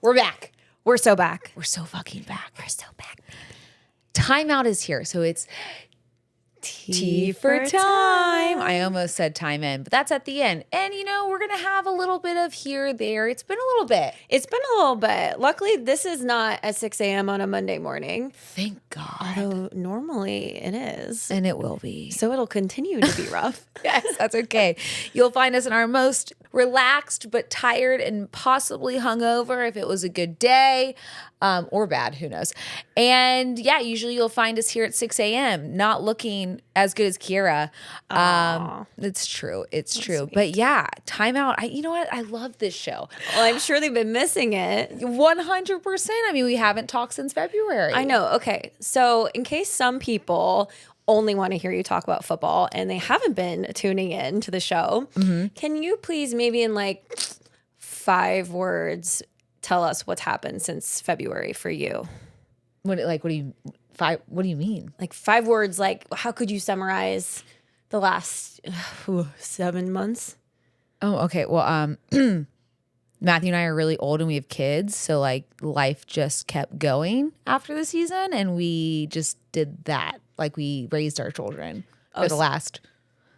We're back. We're so back. We're so fucking back. We're so back. Timeout is here. So it's T for time. I almost said time in, but that's at the end. And, we're going to have a little bit of here, there. It's been a little bit. It's been a little bit. Luckily, this is not at 6 a.m. on a Monday morning. Thank God. Although normally it is. And it will be. So it'll continue to be rough. Yes, that's okay. You'll find us in our most relaxed but tired and possibly hungover if it was a good day or bad, who knows. And yeah, usually you'll find us here at 6 a.m. not looking as good as Kira. It's true. It's true. Sweet. But yeah, Timeout. You know what? I love this show. Well, I'm sure they've been missing it. 100%. I mean, we haven't talked since February. I know. Okay. So in case some people only want to hear you talk about football and they haven't been tuning in to the show, can you please maybe in like 5 words tell us what's happened since February for you? What do you mean? Like 5 words, like how could you summarize the last 7 months? Oh, okay. Well, Matthew and I are really old and we have kids. So like life just kept going after the season and we just did that. Like we raised our children for the last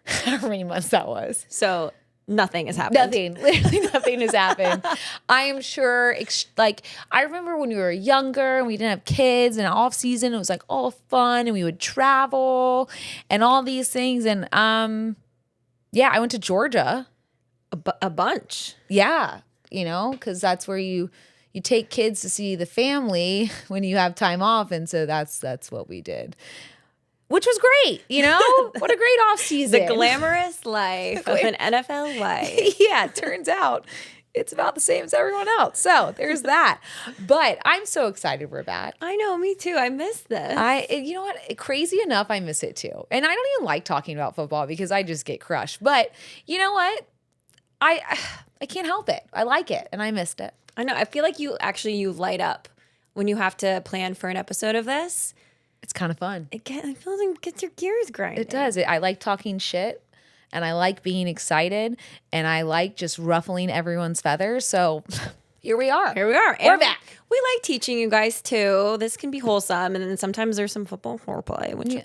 however many months that was. So nothing has happened. Nothing. Literally nothing has happened. I am sure, I remember when we were younger and we didn't have kids and off season, it was like all fun and we would travel and all these things. And yeah, I went to Georgia. A bunch. Yeah, because that's where you take kids to see the family when you have time off. And so that's what we did. Which was great, What a great off season. The glamorous life of an NFL life. Yeah, it turns out it's about the same as everyone else. So there's that. But I'm so excited we're back. I know, me too. I miss this. You know what? Crazy enough, I miss it too. And I don't even like talking about football because I just get crushed. But you know what? I can't help it. I like it and I missed it. I know. I feel like you light up when you have to plan for an episode of this. It's kind of fun. I feel like it gets your gears grinding. It does. I like talking shit and I like being excited and I like just ruffling everyone's feathers. So here we are. Here we are. We're back. We like teaching you guys too. This can be wholesome. And then sometimes there's some football foreplay, which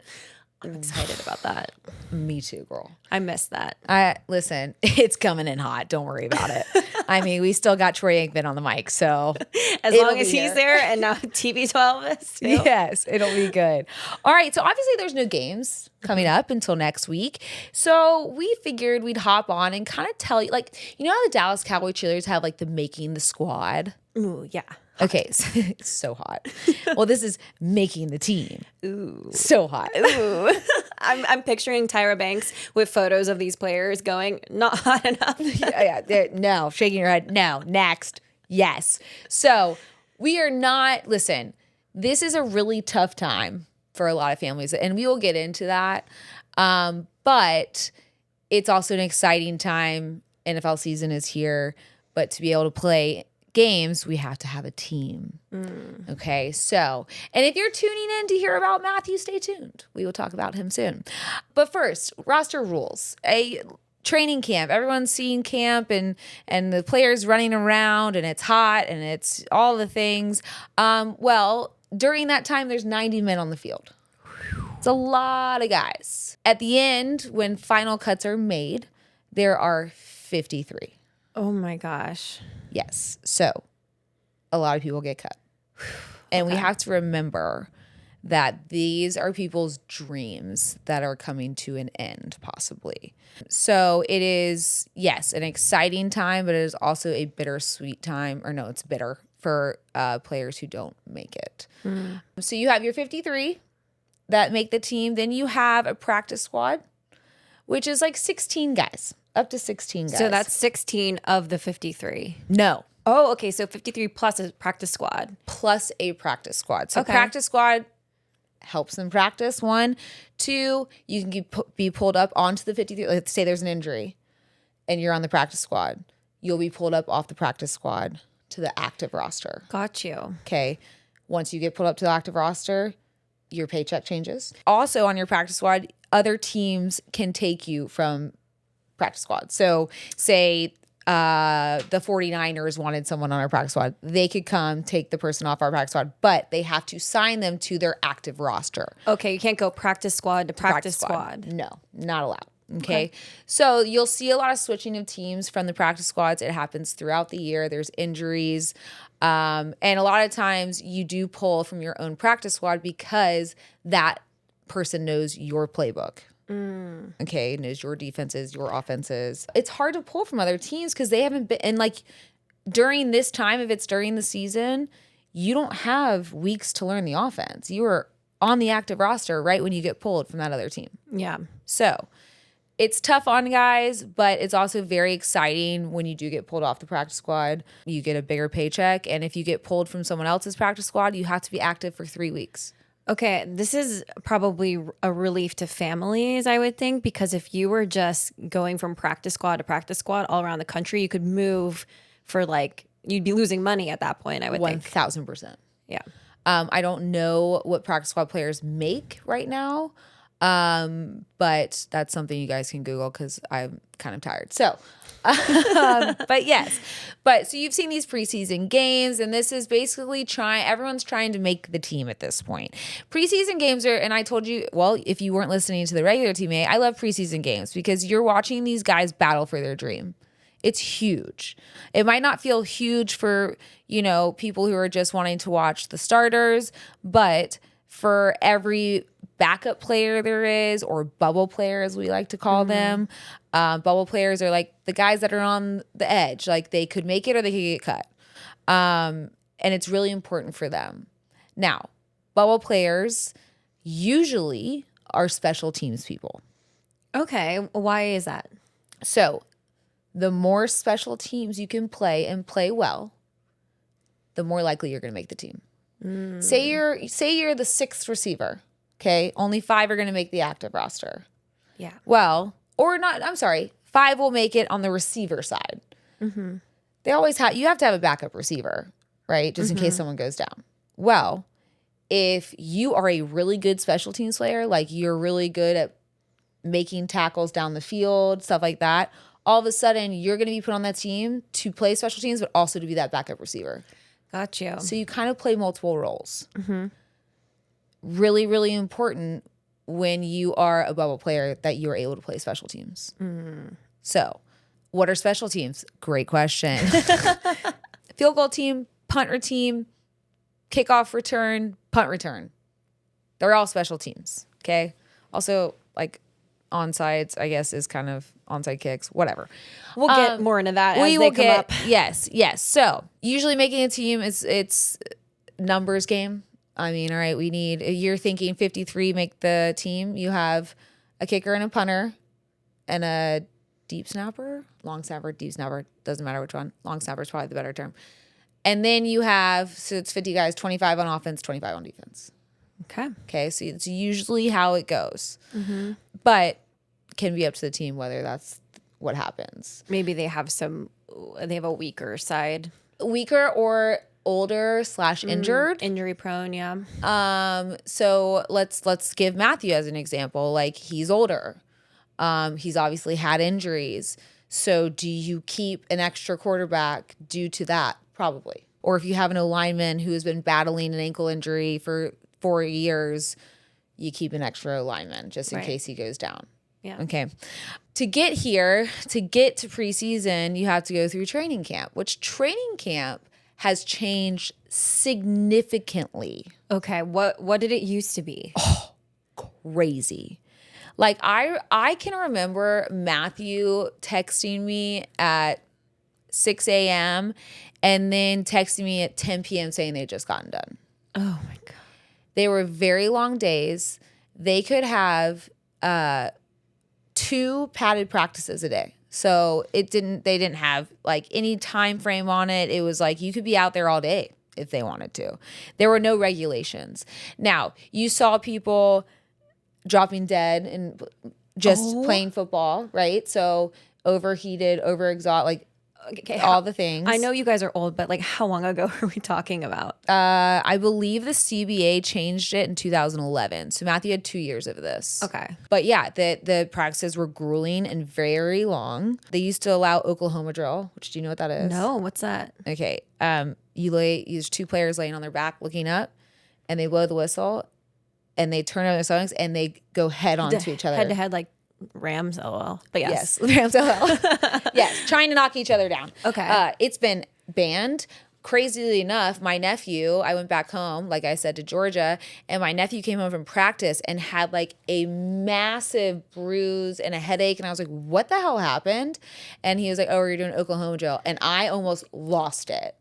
I'm excited about that. Me too, girl. I miss that. Listen, it's coming in hot. Don't worry about it. I mean, we still got Troy Aikman on the mic, so as long as he's there and now TV12 is too. Yes, it'll be good. All right, so obviously there's no games coming up until next week. So we figured we'd hop on and kind of tell you, how the Dallas Cowboy cheerleaders have like the making the squad? Ooh, yeah. Okay, so it's so hot. Well, this is making the team. Ooh. So hot. Ooh. I'm picturing Tyra Banks with photos of these players going, not hot enough. No, shaking your head. No, next. Yes. So we are not, listen, this is a really tough time for a lot of families, and we will get into that. But it's also an exciting time. NFL season is here, but to be able to play games, we have to have a team. Okay, so, and if you're tuning in to hear about Matthew, stay tuned. We will talk about him soon. But first, roster rules. A training camp. Everyone's seeing camp and the players running around and it's hot and it's all the things. Well, during that time, there's 90 men on the field. It's a lot of guys. At the end, when final cuts are made, there are 53. Oh my gosh. Yes. So a lot of people get cut. And we have to remember that these are people's dreams that are coming to an end, possibly. So it is, yes, an exciting time, but it is also a bittersweet time. Or no, it's bitter for players who don't make it. So you have your 53 that make the team. Then you have a practice squad, which is like 16 guys. Up to 16 guys. So that's 16 of the 53. No. Oh, okay. So 53 plus a practice squad. Plus a practice squad. So practice squad helps them practice. 1, 2, you can be pulled up onto the 53. Let's say there's an injury and you're on the practice squad. You'll be pulled up off the practice squad to the active roster. Got you. Okay. Once you get pulled up to the active roster, your paycheck changes. Also on your practice squad, other teams can take you from practice squad. So say the 49ers wanted someone on our practice squad, they could come take the person off our practice squad, but they have to sign them to their active roster. Okay, you can't go practice squad to practice squad. No, not allowed. Okay. So you'll see a lot of switching of teams from the practice squads. It happens throughout the year. There's injuries. And a lot of times you do pull from your own practice squad because that person knows your playbook. Okay, knows your defenses, your offenses. It's hard to pull from other teams because they haven't been, and like during this time, if it's during the season, you don't have weeks to learn the offense. You are on the active roster right when you get pulled from that other team. Yeah. So it's tough on guys, but it's also very exciting when you do get pulled off the practice squad. You get a bigger paycheck, and if you get pulled from someone else's practice squad, you have to be active for 3 weeks. Okay, this is probably a relief to families, I would think, because if you were just going from practice squad to practice squad all around the country, you could move for like, you'd be losing money at that point, I would think. 1,000%. Yeah. I don't know what practice squad players make right now, but that's something you guys can Google because I'm kind of tired. So, but yes. But so you've seen these preseason games, and this is basically everyone's trying to make the team at this point. Preseason games are, and I told you, well, if you weren't listening to the regular teammate, I love preseason games because you're watching these guys battle for their dream. It's huge. It might not feel huge for, people who are just wanting to watch the starters, but for every backup player there is, or bubble player as we like to call them. Bubble players are like the guys that are on the edge. Like they could make it or they could get cut. And it's really important for them. Now, bubble players usually are special teams people. Okay, why is that? So the more special teams you can play and play well, the more likely you're going to make the team. Say you're the sixth receiver. Okay, only 5 are going to make the active roster. Yeah. Well, or not, I'm sorry, 5 will make it on the receiver side. They always you have to have a backup receiver, right? Just in case someone goes down. Well, if you are a really good special teams player, like you're really good at making tackles down the field, stuff like that, all of a sudden you're going to be put on that team to play special teams, but also to be that backup receiver. Got you. So you kind of play multiple roles. Really, really important when you are a bubble player that you are able to play special teams. So what are special teams? Great question. Field goal team, punt team, kickoff return, punt return. They're all special teams, okay? Also, like onsides, I guess, is kind of onside kicks, whatever. We'll get more into that as they come up. Yes. So usually making a team, it's numbers game. I mean, all right, you're thinking 53 make the team. You have a kicker and a punter and a deep snapper, long snapper, deep snapper, doesn't matter which one. Long snapper is probably the better term. And then you have, so it's 50 guys, 25 on offense, 25 on defense. Okay, so it's usually how it goes. But it can be up to the team whether that's what happens. Maybe they have a weaker side. Weaker or older / injured. Injury prone, yeah. So let's give Matthew as an example. Like he's older. He's obviously had injuries. So do you keep an extra quarterback due to that? Probably. Or if you have an O-lineman who has been battling an ankle injury for 4 years, you keep an extra O-lineman just in case he goes down. Yeah. Okay. To get here, to get to preseason, you have to go through training camp, which training camp has changed significantly. Okay. What did it used to be? Oh, crazy. Like I can remember Matthew texting me at 6 a.m. and then texting me at 10 p.m. saying they had just gotten done. Oh my God. They were very long days. They could have 2 padded practices a day. So they didn't have like any time frame on it. It was like you could be out there all day if they wanted to. There were no regulations. Now, you saw people dropping dead and just playing football, right? So overheated, overexhausted, like Okay, all the things. I know you guys are old, but like how long ago are we talking about? I believe the CBA changed it in 2011. So Matthew had 2 years of this. Okay. But yeah, the practices were grueling and very long. They used to allow Oklahoma drill, which do you know what that is? No, what's that? Okay. There's two players laying on their back looking up, and they blow the whistle, and they turn on their stomachs, and they go head on to each other. Head to head, like Rams, LOL. But yes. Rams, LOL. Yes, trying to knock each other down. Okay. It's been banned. Crazily enough, my nephew, I went back home, like I said, to Georgia, and my nephew came home from practice and had like a massive bruise and a headache. And I was like, what the hell happened? And he was like, oh, you're doing Oklahoma drill. And I almost lost it.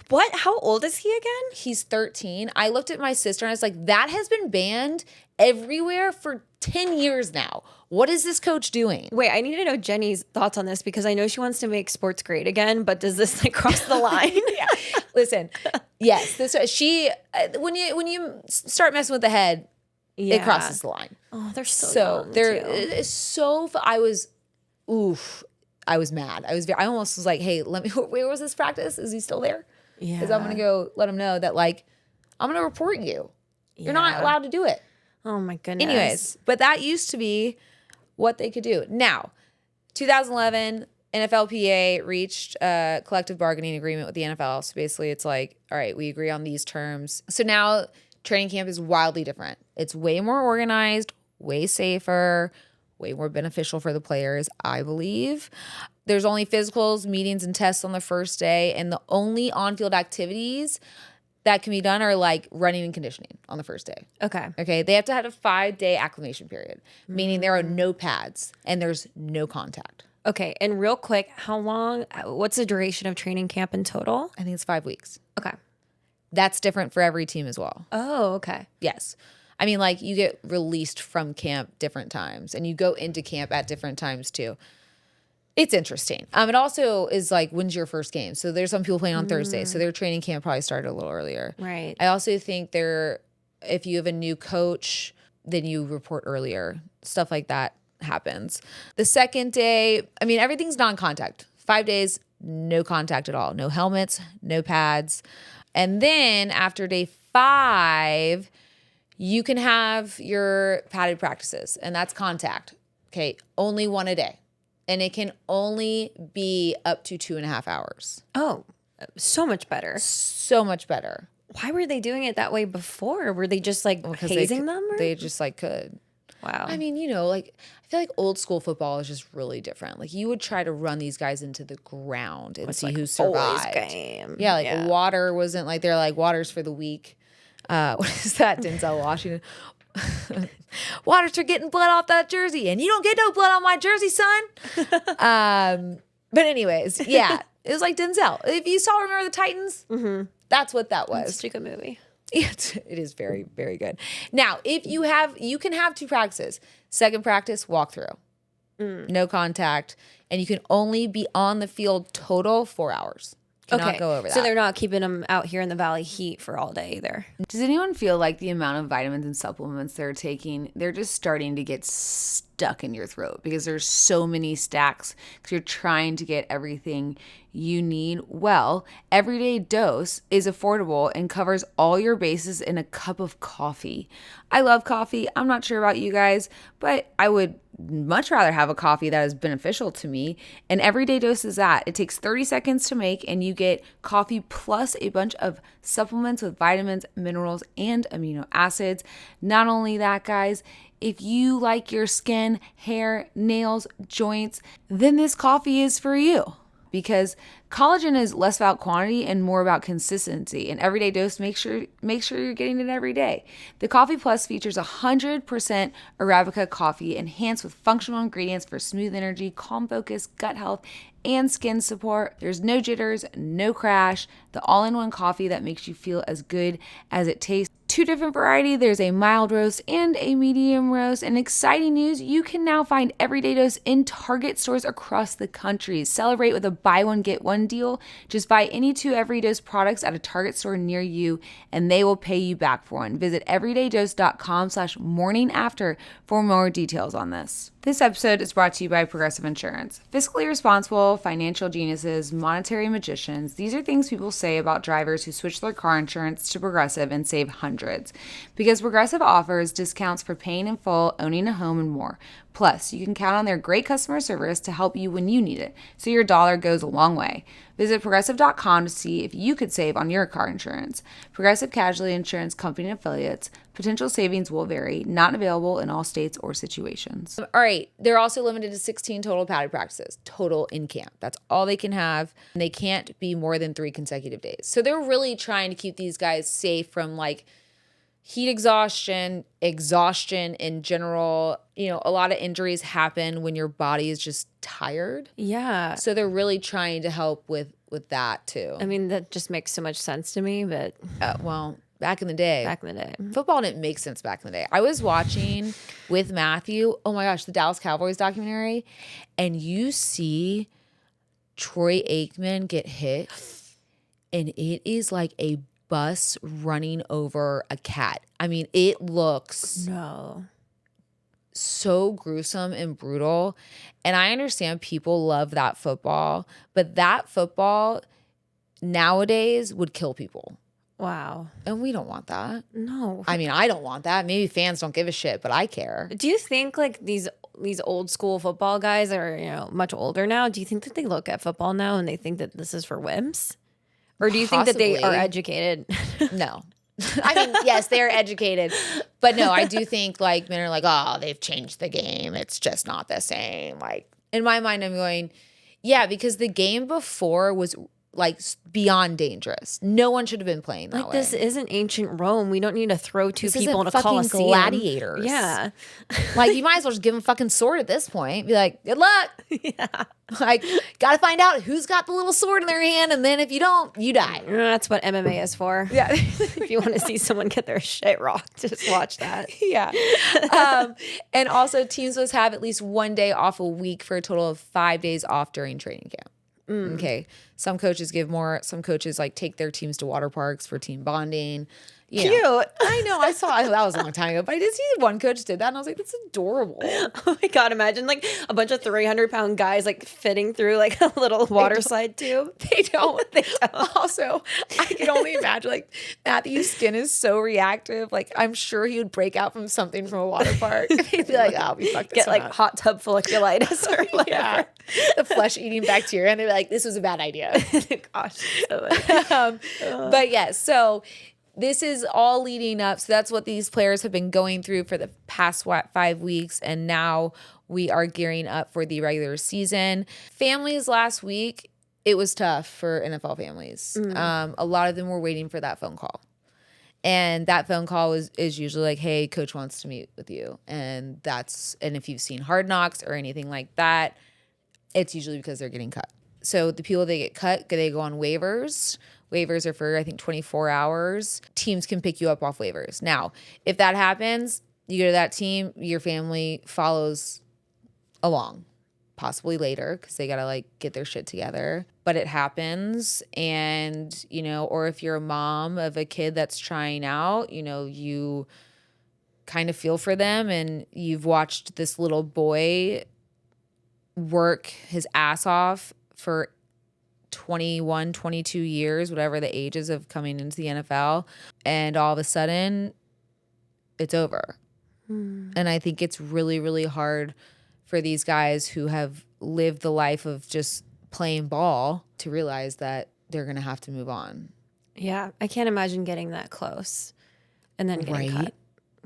What? How old is he again? He's 13. I looked at my sister and I was like, that has been banned everywhere for 10 years now. What is this coach doing? Wait, I need to know Jenny's thoughts on this because I know she wants to make sports great again, but does this like cross the line? Yeah. Listen, yes, when you start messing with the head, it crosses the line. Oh, they're so young, it's so. I was mad. I almost was like, hey, where was this practice? Is he still there? Yeah. Because I'm gonna go let him know that like I'm gonna report you. You're not allowed to do it. Oh my goodness. Anyways, but that used to be what they could do. Now, 2011, NFLPA reached a collective bargaining agreement with the NFL. So basically it's like, all right, we agree on these terms. So now training camp is wildly different. It's way more organized, way safer, way more beneficial for the players, I believe. There's only physicals, meetings, and tests on the first day. And the only on-field activities that can be done are like running and conditioning on the first day. Okay. They have to have a 5-day acclimation period, meaning there are no pads and there's no contact. Okay. And real quick, what's the duration of training camp in total? I think it's 5 weeks. Okay. That's different for every team as well. Oh, okay. Yes. I mean, like you get released from camp different times and you go into camp at different times too. It's interesting. It also is like, when's your first game? So there's some people playing on Thursday. So their training camp probably started a little earlier. Right. I also think if you have a new coach, then you report earlier. Stuff like that happens. The second day, I mean, everything's non-contact. 5 days, no contact at all. No helmets, no pads. And then after day 5, you can have your padded practices, and that's contact. Okay, only one a day. And it can only be up to 2.5 hours. Oh, so much better. So much better. Why were they doing it that way before? Were they just like hazing them? They just like could. Wow. I mean, like I feel like old school football is just really different. Like you would try to run these guys into the ground and see who survived. Game. Yeah, like water wasn't like they're like water's for the weak. What is that? Denzel Washington. Water's for getting blood off that jersey, and you don't get no blood on my jersey, son. But anyways, yeah, it was like Denzel. If you saw Remember the Titans, that's what that was. It's such a good movie. It is very, very good. Now, if you can have 2 practices. Second practice, walk through, no contact, and you can only be on the field total 4 hours. Cannot go over that. So they're not keeping them out here in the valley heat for all day either. Does anyone feel like the amount of vitamins and supplements they're taking, they're just starting to get stuck in your throat because there's so many stacks because you're trying to get everything you need? Well, Everyday Dose is affordable and covers all your bases in a cup of coffee. I love coffee. I'm not sure about you guys, but I would much rather have a coffee that is beneficial to me. And Everyday Dose is that. It takes 30 seconds to make, and you get coffee plus a bunch of supplements with vitamins, minerals, and amino acids. Not only that, guys, if you like your skin, hair, nails, joints, then this coffee is for you. Because collagen is less about quantity and more about consistency. And Everyday Dose, make sure you're getting it every day. The Coffee Plus features 100% Arabica coffee enhanced with functional ingredients for smooth energy, calm focus, gut health, and skin support. There's no jitters, no crash. The all-in-one coffee that makes you feel as good as it tastes. 2 different varieties. There's a mild roast and a medium roast. And exciting news, you can now find Everyday Dose in Target stores across the country. Celebrate with a buy one, get one deal. Just buy any 2 Everyday Dose products at a Target store near you, and they will pay you back for one. Visit everydaydose.com/morningafter for more details on this. This episode is brought to you by Progressive Insurance. Fiscally responsible, financial geniuses, monetary magicians. These are things people say about drivers who switch their car insurance to Progressive and save hundreds. Because Progressive offers discounts for paying in full, owning a home, and more. Plus, you can count on their great customer service to help you when you need it, so your dollar goes a long way. Visit Progressive.com to see if you could save on your car insurance. Progressive Casualty Insurance Company and Affiliates. Potential savings will vary. Not available in all states or situations. All right. They're also limited to 16 total padded practices, total in camp. That's all they can have. And they can't be more than 3 consecutive days. So they're really trying to keep these guys safe from like heat exhaustion in general. You know, a lot of injuries happen when your body is just tired. Yeah. So they're really trying to help with that too. I mean, that just makes so much sense to me, but Well, back in the day. Football didn't make sense back in the day. I was watching with Matthew, oh my gosh, the Dallas Cowboys documentary, and you see Troy Aikman get hit, and it is like a bus running over a cat. I mean, it looks so gruesome and brutal. And I understand people love that football, but that football nowadays would kill people. Wow. And we don't want that. No. I mean, I don't want that. Maybe fans don't give a shit, but I care. Do you think like these old school football guys are, you know, much older now? Do you think that they look at football now and they think that this is for wimps? Or do you think that they are educated? No. I mean, yes, they're educated. But no, I do think like men are like, oh, they've changed the game. It's just not the same. Like in my mind, I'm going, yeah, because the game before was like beyond dangerous. No one should have been playing that way. This isn't ancient Rome. We don't need to throw two This people in a isn't fucking coliseum. gladiators. Yeah. Like you might as well just give them a fucking sword at this point. Be like, good luck. Yeah. Like, gotta find out who's got the little sword in their hand, and then if you don't, you die. That's what MMA is for. Yeah. If you want to see someone get their shit rocked, just watch that. Yeah. And also teams must have at least 1 day off a week for a total of 5 days off during training camp. Okay. Some coaches give more. Some coaches like take their teams to water parks for team bonding. Cute. I know. I saw that was a long time ago, but I did see one coach did that, and I was like, that's adorable. Oh my God. Imagine like a bunch of 300-pound guys like fitting through like a little water slide tube. They don't. Also, I can only imagine like Matthew's skin is so reactive. Like I'm sure he would break out from something from a water park. He'd be like, oh, we fucked this Get like hot tub folliculitis or whatever. Yeah. The flesh eating bacteria. And they'd be like, this was a bad idea. Gosh. But yeah, so this is all leading up. So that's what these players have been going through for the past 5 weeks. And now we are gearing up for the regular season. Families last week, it was tough for NFL families. A lot of them were waiting for that phone call. And that phone call is usually like, hey, coach wants to meet with you. And if you've seen Hard Knocks or anything like that, it's usually because they're getting cut. So the people that get cut, they go on waivers. Waivers are for, I think, 24 hours. Teams can pick you up off waivers. Now, if that happens, you go to that team, your family follows along, possibly later because they got to like get their shit together. But it happens. And, you know, or if you're a mom of a kid that's trying out, you know, you kind of feel for them and you've watched this little boy work his ass off for 21, 22 years, whatever the ages of coming into the NFL. And all of a sudden, it's over. And I think it's really, really hard for these guys who have lived the life of just playing ball to realize that they're going to have to move on. Yeah. I can't imagine getting that close and then getting Right. cut.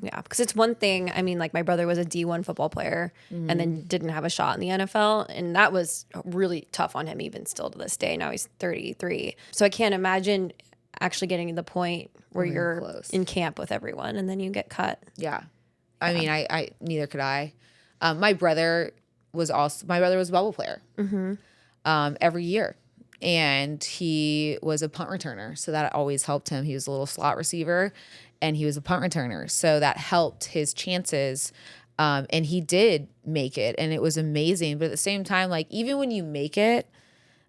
Yeah, because it's one thing. I mean, like my brother was a D1 football player and then didn't have a shot in the NFL. And that was really tough on him even still to this day. Now he's 33. So I can't imagine actually getting to the point where you're close. in camp with everyone and then you get cut. Yeah. I mean, I neither could I. My brother was a bubble player every year. And he was a punt returner. So that always helped him. He was a little slot receiver and he was a punt returner. So that helped his chances. And he did make it and it was amazing. But at the same time, like even when you make it,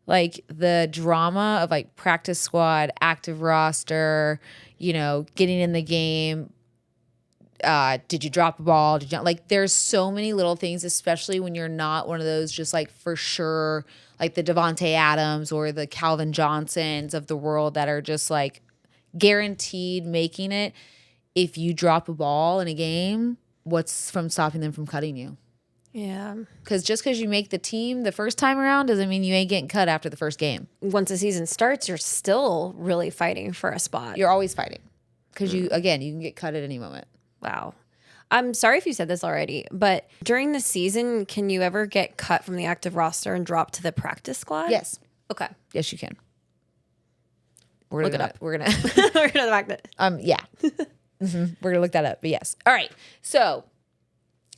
like the drama of like practice squad, active roster, you know, getting in the game, did you drop a ball? Did you not? Like, there's so many little things, especially when you're not one of those just like for sure, like the Devontae Adams or the Calvin Johnsons of the world that are just like guaranteed making it. If you drop a ball in a game, what's from stopping them from cutting you? Yeah. Because just because you make the team the first time around doesn't mean you ain't getting cut after the first game. Once the season starts, you're still really fighting for a spot. You're always fighting because you can get cut at any moment. Wow. I'm sorry if you said this already, but during the season, can you ever get cut from the active roster and drop to the practice squad? Yes. Okay. Yes, you can. Look it up. We're gonna We're gonna back that. yeah. We're gonna look that up. But yes. All right. So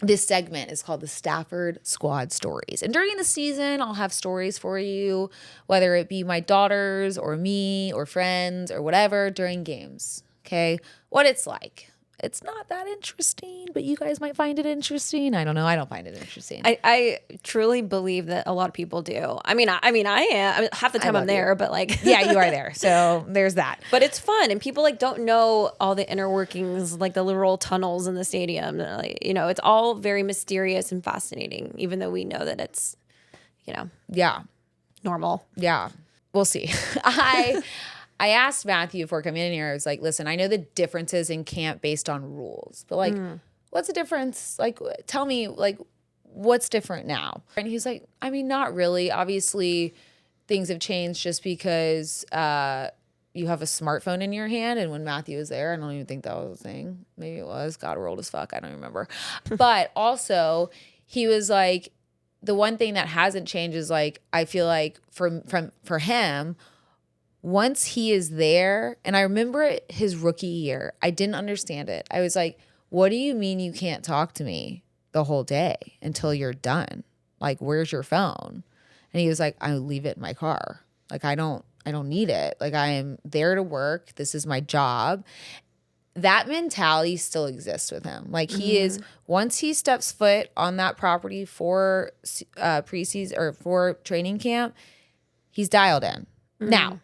this segment is called the Stafford Squad Stories. And during the season, I'll have stories for you, whether it be my daughters or me or friends or whatever during games. Okay. What it's like. It's not that interesting, but you guys might find it interesting. I don't know. I don't find it interesting. I truly believe that a lot of people do. I mean, I am. I mean, half the time I'm there, but like, yeah, you are there. So there's that. But it's fun, and people like don't know all the inner workings, like the literal tunnels in the stadium. Like, it's all very mysterious and fascinating, even though we know that it's, Yeah. normal. Yeah. We'll see. I asked Matthew before coming in here, I was like, listen, I know the differences in camp based on rules, but like, what's the difference? Like, tell me, like, what's different now? And he's like, I mean, not really. Obviously, things have changed just because you have a smartphone in your hand. And when Matthew was there, I don't even think that was a thing. Maybe it was. God, we're old as fuck. I don't remember. But also, he was like, the one thing that hasn't changed is like, I feel like for him, once he is there, and I remember his rookie year, I didn't understand it. I was like, what do you mean you can't talk to me the whole day until you're done? Like, where's your phone? And he was like, I leave it in my car. Like, I don't need it. Like, I am there to work. This is my job. That mentality still exists with him. Like, he is, once he steps foot on that property for preseason or for training camp, he's dialed in. Now,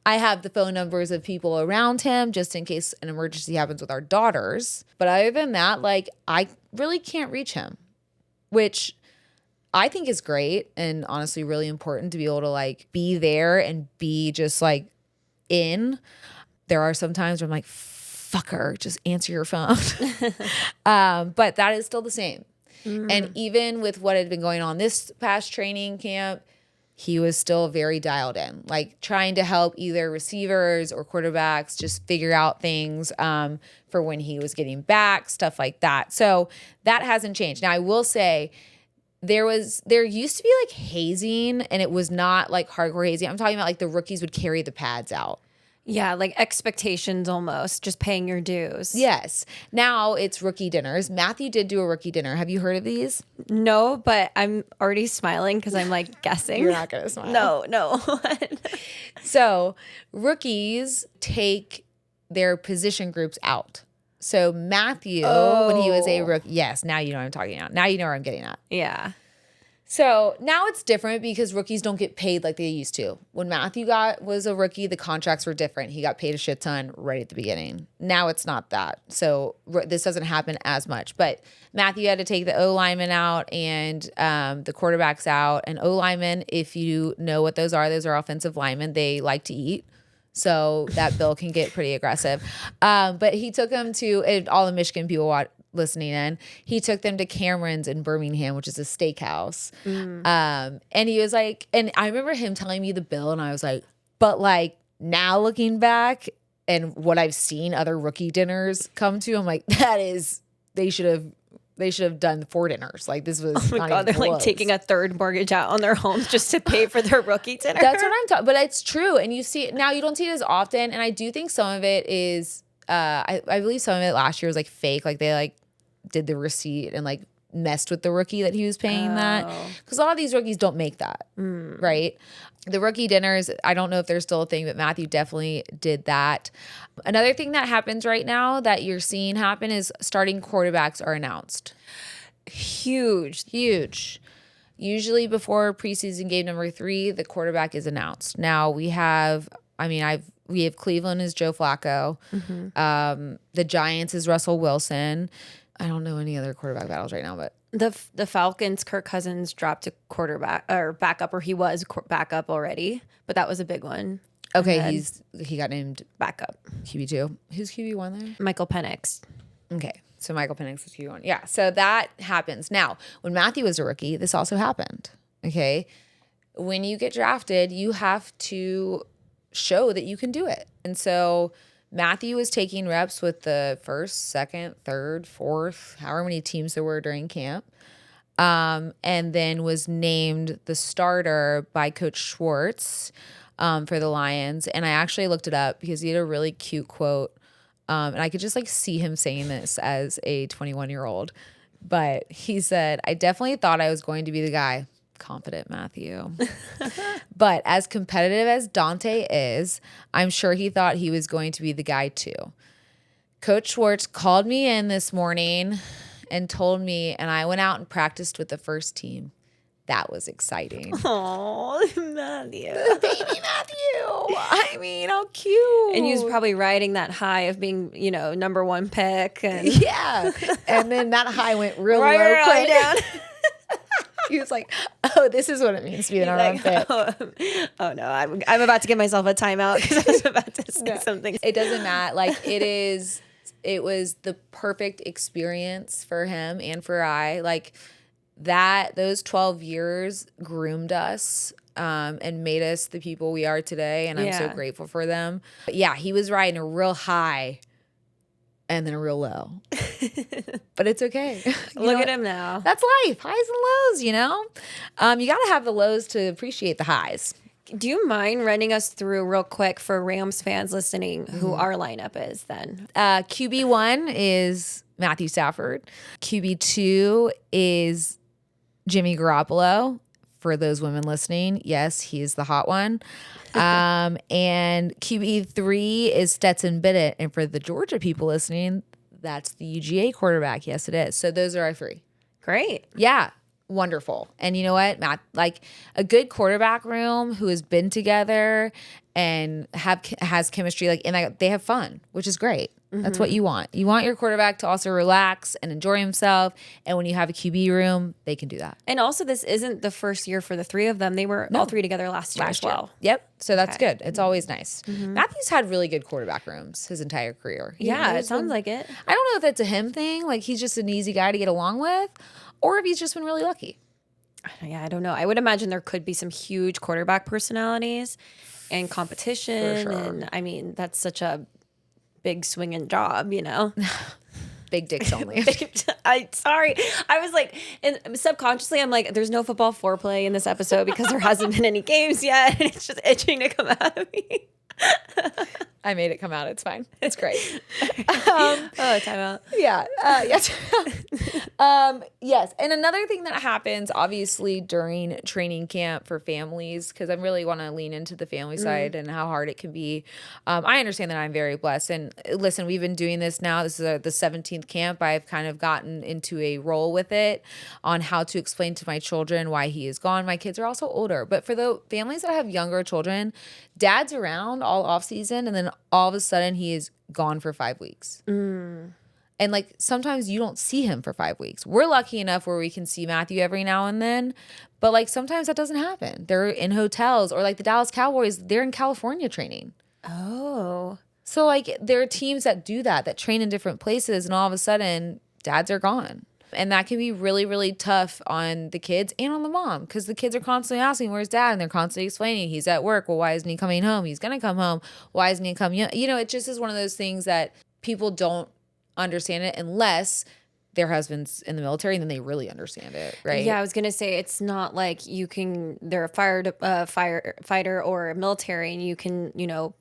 I have the phone numbers of people around him just in case an emergency happens with our daughters. But other than that, like, I really can't reach him, which I think is great and honestly really important to be able to like be there and be just like in. There are some times where I'm like, fucker, just answer your phone. But that is still the same. And even with what had been going on this past training camp, he was still very dialed in, like trying to help either receivers or quarterbacks just figure out things for when he was getting back, stuff like that. So that hasn't changed. Now, I will say there used to be like hazing, and it was not like hardcore hazing. I'm talking about like the rookies would carry the pads out. Yeah, like expectations almost, just paying your dues. Yes. Now it's rookie dinners. Matthew did do a rookie dinner. Have you heard of these? No, but I'm already smiling because I'm like guessing. You're not going to smile. No. So rookies take their position groups out. So Matthew, when he was a rookie, yes, now you know what I'm talking about. Now you know where I'm getting at. Yeah. So now it's different because rookies don't get paid like they used to. When Matthew was a rookie, the contracts were different. He got paid a shit ton right at the beginning. Now it's not that. So this doesn't happen as much. But Matthew had to take the O-lineman out and the quarterbacks out. And O-linemen, if you know what those are offensive linemen. They like to eat. So that bill can get pretty aggressive. But he took them to, and all the Michigan people listening in, he took them to Cameron's in Birmingham, which is a steakhouse. And he was like, and I remember him telling me the bill, and I was like, but like now looking back and what I've seen other rookie dinners come to, I'm like, they should have done 4 dinners. Like, this was Oh my God, they're like taking a third mortgage out on their homes just to pay for their rookie dinner. That's what I'm talking. But it's true, and you see it now. You don't see it as often, and I do think some of it is. I believe some of it last year was like fake. Like they like did the receipt and like messed with the rookie that he was paying that, because a lot of these rookies don't make that, right? The rookie dinners, I don't know if they're still a thing, but Matthew definitely did that. Another thing that happens right now that you're seeing happen is starting quarterbacks are announced. Huge. Usually before preseason game number 3, the quarterback is announced. Now we have, We have Cleveland is Joe Flacco. The Giants is Russell Wilson. I don't know any other quarterback battles right now, but The Falcons, Kirk Cousins dropped a quarterback or backup, or he was backup already, but that was a big one. okay, And he got named backup. QB2. Who's QB1 there? Michael Penix. Okay, so Michael Penix was QB1. Yeah, so that happens. Now, when Matthew was a rookie, this also happened. Okay, when you get drafted, you have to show that you can do it. And so Matthew was taking reps with the first, second, third, fourth, however many teams there were during camp, and then was named the starter by Coach Schwartz for the Lions. And I actually looked it up because he had a really cute quote. And I could just like see him saying this as a 21-year-old. But he said, I definitely thought I was going to be the guy. Confident Matthew. But as competitive as Dante is, I'm sure he thought he was going to be the guy too. Coach Schwartz called me in this morning and told me, and I went out and practiced with the first team. That was exciting. Oh, Matthew. Baby Matthew. I mean, how cute. And he was probably riding that high of being, number one pick. And Yeah. And then that high went real low. right quick. down. He was like, oh, this is what it means to be the number one pick. Oh no, I'm about to give myself a timeout because I was about to say something. It doesn't matter. Like it was the perfect experience for him and for I. Like those 12 years groomed us and made us the people we are today. And I'm so grateful for them. But yeah, he was riding a real high and then a real low. But it's okay. Look at him now. That's life. Highs and lows, You got to have the lows to appreciate the highs. Do you mind running us through real quick for Rams fans listening who our lineup is then? QB1 is Matthew Stafford. QB2 is Jimmy Garoppolo. For those women listening, yes, he's the hot one. And QB3 is Stetson Bennett. And for the Georgia people listening, that's the UGA quarterback. Yes, it is. So those are our three. Great. Yeah. Wonderful. And you know what, Matt, like a good quarterback room who has been together and has chemistry, like, and they have fun, which is great. That's what you want. You want your quarterback to also relax and enjoy himself. And when you have a QB room, they can do that. And also, this isn't the first year for the three of them. They were all three together last year as well. Yep. So that's good. It's always nice. Matthew's had really good quarterback rooms his entire career. Yeah, it sounds like it. I don't know if that's a him thing, like he's just an easy guy to get along with, or if he's just been really lucky. Yeah, I don't know. I would imagine there could be some huge quarterback personalities and competition. For sure. And I mean, that's such a big swinging job, Big dicks only. Sorry. I was like, and subconsciously, I'm like, there's no football foreplay in this episode because there hasn't been any games yet. And it's just itching to come out of me. I made it come out. It's fine. It's great. Timeout. Yeah. Yes. Yes. And another thing that happens, obviously, during training camp for families, because I really want to lean into the family side and how hard it can be. I understand that I'm very blessed. And listen, we've been doing this now. This is the 17th camp. I've kind of gotten into a role with it on how to explain to my children why he is gone. My kids are also older. But for the families that have younger children, dad's around all off season, and then all of a sudden he is gone for 5 weeks. And like sometimes you don't see him for 5 weeks. We're lucky enough where we can see Matthew every now and then, but like sometimes that doesn't happen. They're in hotels, or like the Dallas Cowboys, they're in California training. Oh. So like there are teams that do that train in different places, and all of a sudden dads are gone. And that can be really, really tough on the kids and on the mom, because the kids are constantly asking, where's dad? And they're constantly explaining, he's at work. Well, why isn't he coming home? He's going to come home. Why isn't he coming? It just is one of those things that people don't understand it unless their husband's in the military, and then they really understand it, right? Yeah, I was gonna say it's not like they're a firefighter or a military, and you can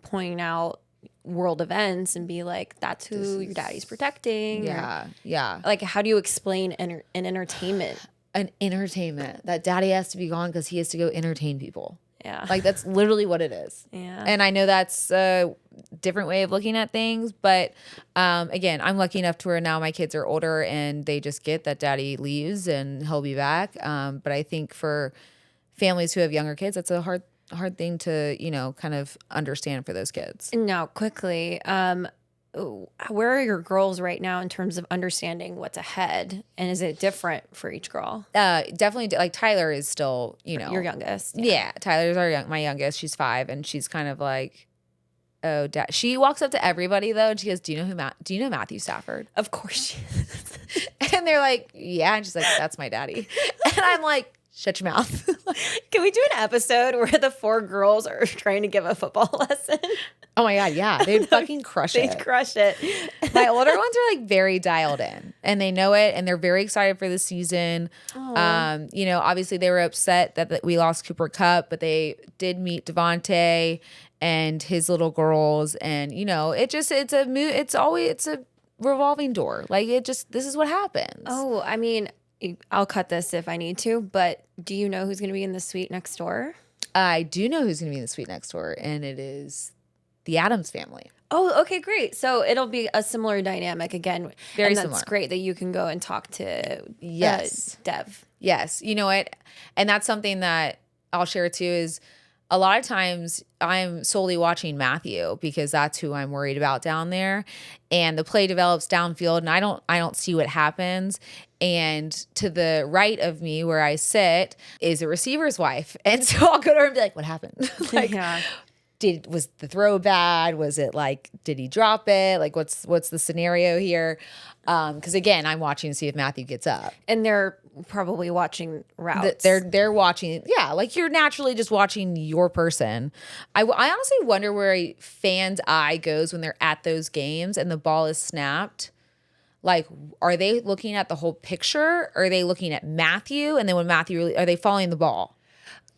point out world events and be like, that's who your daddy's protecting. Yeah, yeah. Like, how do you explain an entertainment? An entertainment that daddy has to be gone because he has to go entertain people. Yeah, like that's literally what it is. Yeah, and I know that's a different way of looking at things, but again, I'm lucky enough to where now my kids are older and they just get that daddy leaves and he'll be back. But I think for families who have younger kids, that's a hard hard thing to, kind of understand for those kids. Now, quickly, where are your girls right now in terms of understanding what's ahead? And is it different for each girl? Definitely, like Tyler is still, Your youngest. Yeah, Tyler's my youngest. She's 5, and she's kind of like, oh, Dad. She walks up to everybody though, and she goes, "Do you know Matthew Stafford?" Of course she is. And they're like, "Yeah," and she's like, "That's my daddy." And I'm like, "Shut your mouth." Can we do an episode where the 4 girls are trying to give a football lesson? Oh my God, yeah, they'd fucking crush it. They'd crush it. My older ones are like very dialed in, and they know it, and they're very excited for the season. Obviously they were upset that we lost Cooper Kupp, but they did meet Devontae and his little girls, and it's a revolving door. Like this is what happens. Oh, I mean, I'll cut this if I need to, but do you know who's going to be in the suite next door? I do know who's going to be in the suite next door, and it is the Addams family. Oh, okay, great. So it'll be a similar dynamic again. Very and similar. That's great that you can go and talk to Dev. Yes. You know what? And that's something that I'll share too is a lot of times I'm solely watching Matthew because that's who I'm worried about down there. And the play develops downfield and I don't see what happens. And to the right of me where I sit is a receiver's wife. And so I'll go to her and be like, what happened? Was the throw bad? Was it like, did he drop it? Like, what's the scenario here? Because again, I'm watching to see if Matthew gets up. And they're probably watching routes. They're watching, yeah, like you're naturally just watching your person. I honestly wonder where a fan's eye goes when they're at those games and the ball is snapped. Like, are they looking at the whole picture? Or are they looking at Matthew? And then when are they following the ball?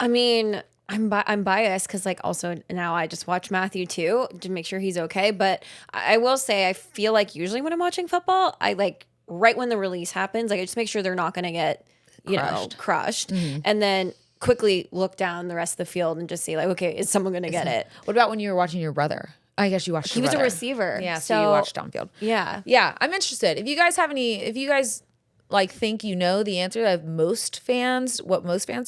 I mean, I'm biased because like also now I just watch Matthew too to make sure he's okay. But I will say I feel like usually when I'm watching football, I like right when the release happens, like I just make sure they're not going to get crushed, and then quickly look down the rest of the field and just see like, okay, is someone going to get it? What about when you were watching your brother? I guess you watched. He was a receiver. Yeah, so you watched downfield. Yeah. I'm interested. If you guys like think you know the answer of what most fans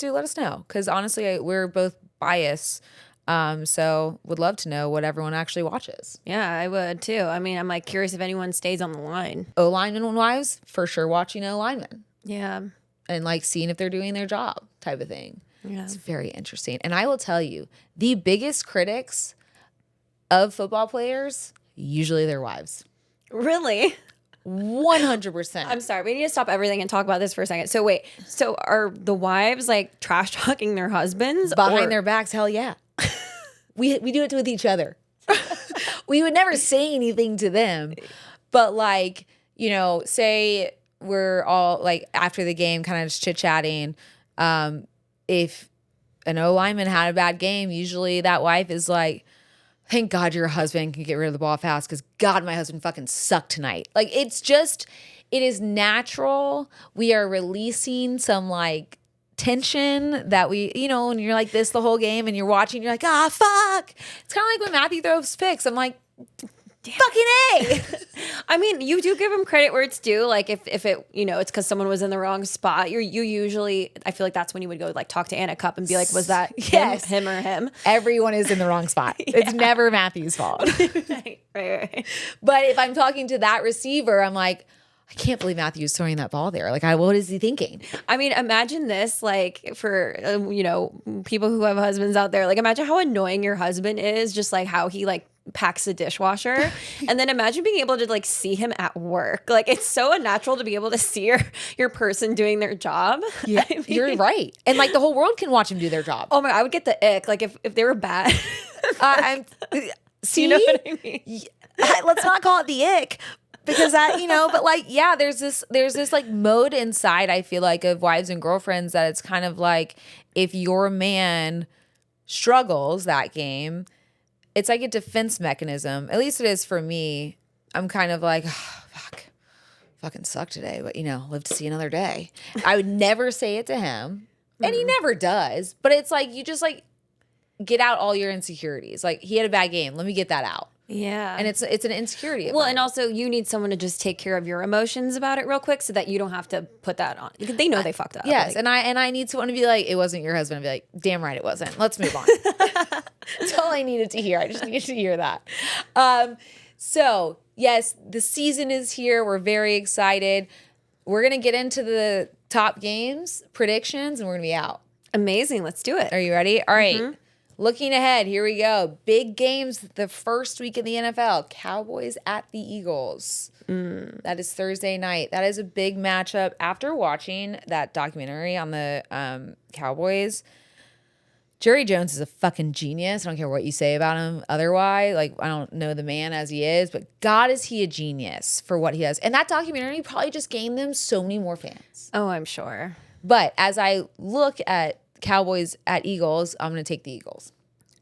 do, let us know. Because honestly, we're both biased. So would love to know what everyone actually watches. Yeah, I would too. I mean, I'm like curious if anyone stays on the line. O-lineman wives, for sure watching O-linemen. Yeah. And like seeing if they're doing their job type of thing. Yeah. It's very interesting. And I will tell you, the biggest critics of football players, usually their wives. Really? 100%. I'm sorry. We need to stop everything and talk about this for a second. So wait, so are the wives like trash talking their husbands behind their backs? Hell yeah. We do it with each other. We would never say anything to them, but like, say we're all like after the game kind of just chit-chatting. If an O-lineman had a bad game, usually that wife is like, thank God your husband can get rid of the ball fast because God, my husband fucking sucked tonight. Like it is natural. We are releasing some like tension that we, when you're like this the whole game and you're watching, you're like, fuck. It's kind of like when Matthew throws picks. I'm like, fucking A. I mean, you do give him credit where it's due. Like if it, it's because someone was in the wrong spot. You usually, I feel like that's when you would go like talk to Anna Cup and be like, was that him or him? Everyone is in the wrong spot. It's never Matthew's fault. Right. But if I'm talking to that receiver, I'm like, I can't believe Matthew's throwing that ball there. Like, what is he thinking? I mean, imagine this, like for, people who have husbands out there, like imagine how annoying your husband is, just like how he like packs the dishwasher. And then imagine being able to like see him at work. Like it's so unnatural to be able to see your person doing their job. Yeah, I mean, you're right. And like the whole world can watch him do their job. Oh my, I would get the ick. Like if they were bad. See? You know what I mean? Let's not call it the ick. Because that, but like, yeah, there's this like mode inside, I feel like, of wives and girlfriends that it's kind of like if your man struggles that game, it's like a defense mechanism. At least it is for me. I'm kind of like, fucking suck today, but live to see another day. I would never say it to him, and he never does. But it's like you just like get out all your insecurities. Like he had a bad game, let me get that out. Yeah. And it's an insecurity. Of well, mine. and also you need someone to just take care of your emotions about it real quick so that you don't have to put that on. They know they fucked up. Yes, and I need someone to be like, it wasn't your husband. And be like, damn right it wasn't. Let's move on. That's all I needed to hear. I just needed to hear that. So yes, the season is here. We're very excited. We're gonna get into the top games, predictions, and we're gonna be out. Amazing. Let's do it. Are you ready? All right. Looking ahead, here we go. Big games the first week in the NFL. Cowboys at the Eagles. That is Thursday night. That is a big matchup. After watching that documentary on the Cowboys, Jerry Jones is a fucking genius. I don't care what you say about him otherwise. Like, I don't know the man as he is, but God, is he a genius for what he does. And that documentary probably just gained them so many more fans. Oh, I'm sure. But as I look at Cowboys at Eagles, I'm going to take the Eagles.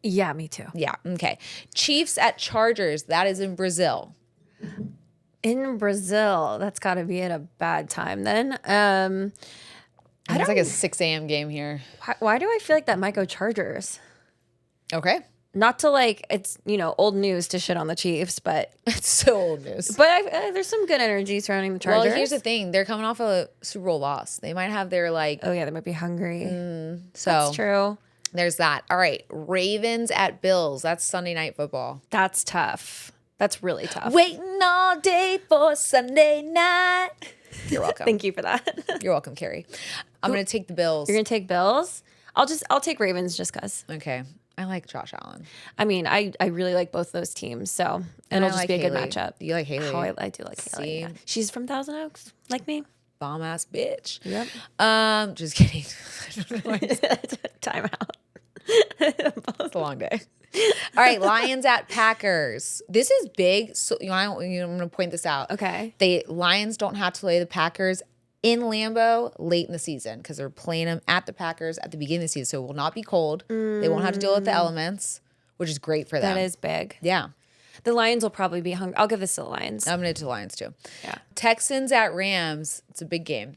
Yeah, me too. Yeah, okay. Chiefs at Chargers. That is in Brazil. In Brazil, that's got to be at a bad time then. It's like a 6 a.m. game here. Why do I feel like that might go Chargers? Okay. Not to like, it's, old news to shit on the Chiefs, but It's so old news. but there's some good energy surrounding the Chargers. Well, here's the thing. They're coming off a Super Bowl loss. They might have their like, Oh yeah, they might be hungry. so That's true. there's that. All right. Ravens at Bills. That's Sunday night football. That's tough. That's really tough. Waiting all day for Sunday night. You're welcome. Thank you for that. You're welcome, Carrie. I'm going to take the Bills. You're gonna take Bills? I'll take Ravens just cause. Okay. I like Josh Allen. I mean, I really like both those teams, so And it'll I just like be a good Haley. matchup. You like Haley? Oh, I do like Haley. See? Yeah. She's from Thousand Oaks, like me. Bomb ass bitch. Yep. Just kidding. I don't know why Timeout. it's a long day. All right, Lions at Packers. This is big. So I'm going to point this out. Okay. The Lions don't have to play the Packers in Lambeau late in the season because they're playing them at the Packers at the beginning of the season. So it will not be cold. They won't have to deal with the elements, which is great for them. That is big. Yeah. The Lions will probably be hungry. I'll give this to the Lions. I'm going to the Lions too. Yeah. Texans at Rams. It's a big game.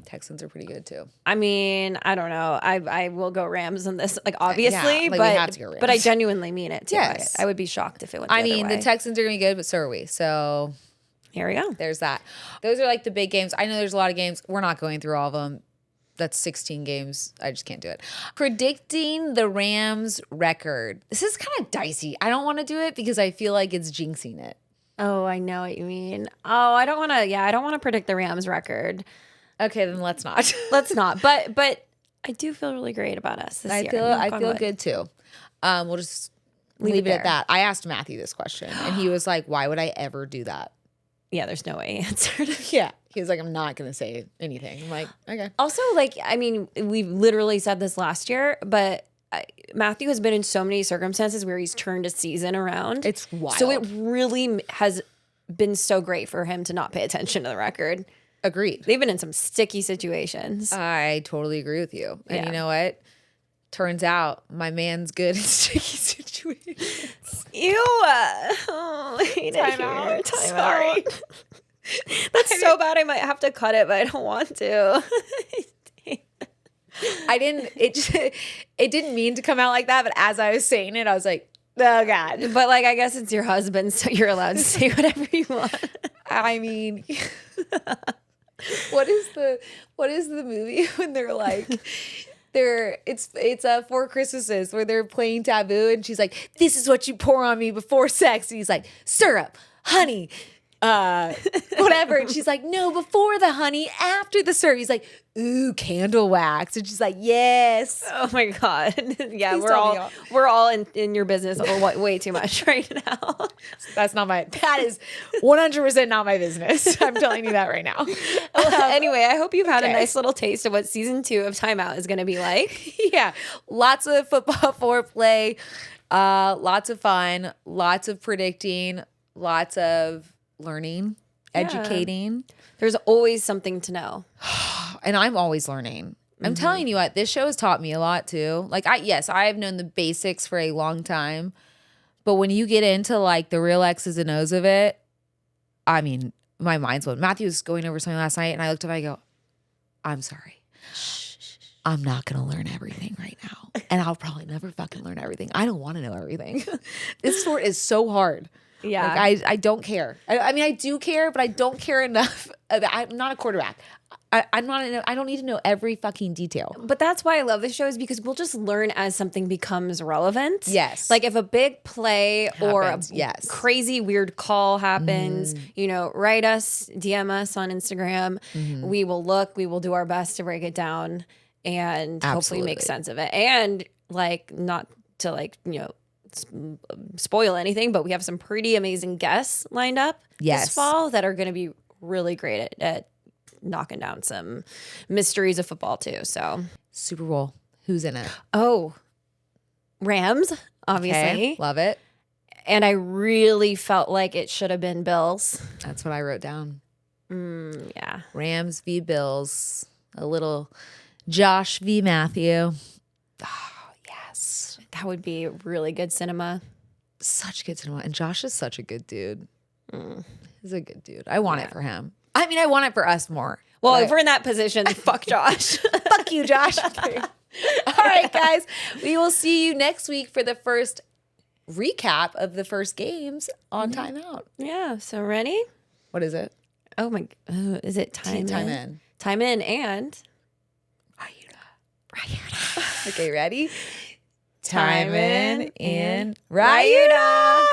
Texans are pretty good too. I mean, I don't know. I will go Rams on this, like obviously, like, we but have to go Rams. but I genuinely mean it too. Yes. I would be shocked if it went. I the mean, other the way. Texans are going to be good, but so are we. So Here we go. there's that. Those are like the big games. I know there's a lot of games. We're not going through all of them. That's 16 games. I just can't do it. Predicting the Rams record. This is kind of dicey. I don't want to do it because I feel like it's jinxing it. Oh, I know what you mean. Oh, I don't want to. Yeah, I don't want to predict the Rams record. Okay, then let's not. Let's not. But I do feel really great about us this year. I feel good too. We'll just leave it at that. I asked Matthew this question and he was like, why would I ever do that? Yeah, there's no way he answered. Yeah. He was like, I'm not going to say anything. I'm like, okay. Also, like, I mean, we've literally said this last year, but Matthew has been in so many circumstances where he's turned a season around. It's wild. So it really has been so great for him to not pay attention to the record. Agreed. They've been in some sticky situations. I totally agree with you. And Yeah. you know what? Turns out my man's good in sticky situations. Ew. Oh, I hate it here. Sorry. That's so bad. I might have to cut it, but I don't want to. It didn't mean to come out like that, but as I was saying it, I was like, oh God. But like, I guess it's your husband, so you're allowed to say whatever you want. I mean, what is the movie when they're like it's 4 Christmases where they're playing Taboo and she's like, this is what you pour on me before sex, and he's like, syrup, honey, whatever, and she's like, no, before the honey, after the syrup. He's like, ooh, candle wax, and she's like, yes. Oh my God. Yeah, Please we're tell me all we're all in your business way too much right now. That is 100% not my business. I'm telling you that right now. Anyway, I hope you've had okay. a nice little taste of what season 2 of Timeout is going to be like. Yeah, lots of football foreplay, lots of fun, lots of predicting, lots of learning, educating. There's always something to know. And I'm always learning. I'm telling you what, this show has taught me a lot too. Like I've known the basics for a long time, but when you get into like the real X's and O's of it, I mean, my mind's blown. Matthew was going over something last night and I looked up, I go, I'm sorry. I'm not going to learn everything right now. And I'll probably never fucking learn everything. I don't want to know everything. This sport is so hard. Yeah. Like, I don't care. I mean, I do care, but I don't care enough. I'm not a quarterback. I don't need to know every fucking detail. But that's why I love this show, is because we'll just learn as something becomes relevant. Yes. Like if a big play or a yes. crazy weird call happens, you know, write us, DM us on Instagram. We will look, we will do our best to break it down and hopefully make sense of it. And like, not to like, you know, spoil anything, but we have some pretty amazing guests lined up this fall that are going to be really great at knocking down some mysteries of football too. So Super Bowl. Who's in it? oh, Rams, obviously. Okay, love it. And I really felt like it should have been Bills. That's what I wrote down. Yeah. Rams v. Bills. A little Josh v. Matthew. Oh, yes. That would be really good cinema. Such good cinema. And Josh is such a good dude. He's a good dude. I want it for him. I mean, I want it for us more. Well, but if we're in that position, fuck Josh. fuck you, Josh. Okay. All right, guys. We will see you next week for the first recap of the first games on Timeout. Yeah. So ready? What is it? Oh my, is it time in? Time in and Okay, ready? Time in in Ryuta.